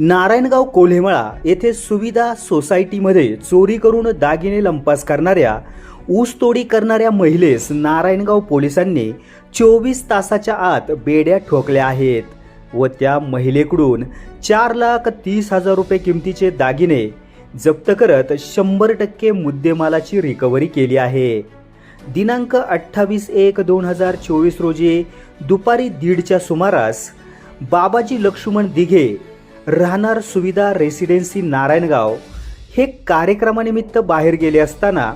नारायणगाव कोल्हेमळा येथे सुविधा सोसायटीमध्ये चोरी करून दागिने लंपास करणाऱ्या ऊसतोडी करणाऱ्या महिलेस नारायणगाव पोलिसांनी 24 तासाच्या आत बेड्या ठोकल्या आहेत व त्या महिलेकडून 4,30,000 रुपये किमतीचे दागिने जप्त करत 100% मुद्देमालाची रिकव्हरी केली आहे। दिनांक 28/1/2024 रोजी दुपारी 1:30च्या सुमारास बाबाजी लक्ष्मण दिघे राहणार सुविधा रेसिडेन्सी नारायणगाव हे कार्यक्रमानिमित्त बाहेर गेले असताना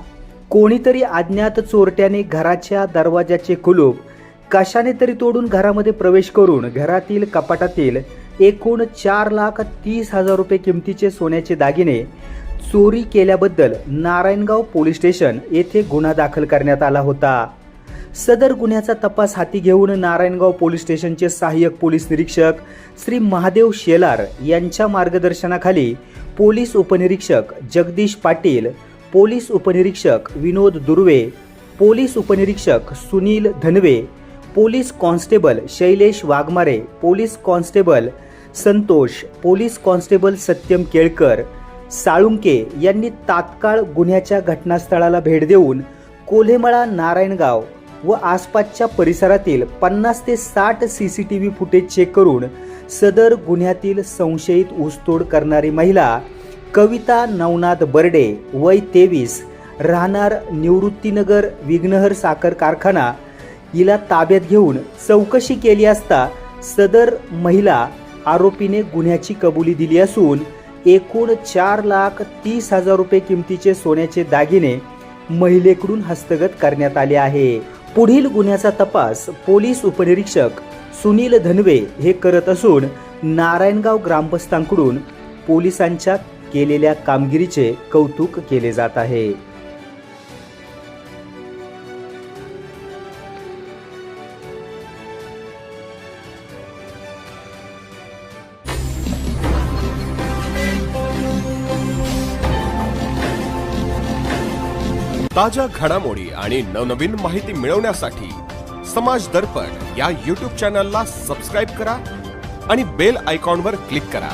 कोणीतरी अज्ञात चोरट्याने घराच्या दरवाजाचे कुलूप कशाने तरी तोडून घरामध्ये प्रवेश करून घरातील कपाटातील एकूण 4,30,000 रुपये किमतीचे सोन्याचे दागिने चोरी केल्याबद्दल नारायणगाव पोलीस स्टेशन येथे गुन्हा दाखल करण्यात आला होता। सदर गुन्ह्याचा तपास हाती घेऊन नारायणगाव पोलीस स्टेशनचे सहाय्यक पोलीस निरीक्षक श्री महादेव शेलार यांच्या मार्गदर्शनाखाली पोलीस उपनिरीक्षक जगदीश पाटील, पोलीस उपनिरीक्षक विनोद दुर्वे, पोलीस उपनिरीक्षक Sunil Dhanve, police constable Shailesh Waghmare, police constable Santosh, police constable Satyam Kelkar Salunke यांनी तात्काळ गुन्ह्याच्या घटनास्थळाला भेट देऊन कोल्हेमळा नारायणगाव व आसपासच्या परिसरातील 50 ते 60 CCTV फुटेज चेक करून सदर गुन्ह्यातील संशयित ऊसतोड करणारी महिला कविता नवनाथ बर्डे वय 23 राहणार निवृत्तीनगर विघ्नहर साखर कारखाना हिला ताब्यात घेऊन चौकशी केली असता सदर महिला आरोपीने गुन्ह्याची कबुली दिली असून एकूण 4,30,000 रुपये किमतीचे सोन्याचे दागिने महिलेकडून हस्तगत करण्यात आले आहे। पुढील गुन्ह्याचा तपास पोलीस उपनिरीक्षक सुनील धनवे हे करत असून नारायणगाव ग्रामस्थांकडून पोलिसांच्या केलेल्या कामगिरीचे कौतुक केले जात आहे। ताज्या घडामोडी आणि नवनवीन माहिती मिळवण्यासाठी समाज दर्पण या YouTube चॅनलला सबस्क्राइब करा आणि बेल आयकॉनवर क्लिक करा।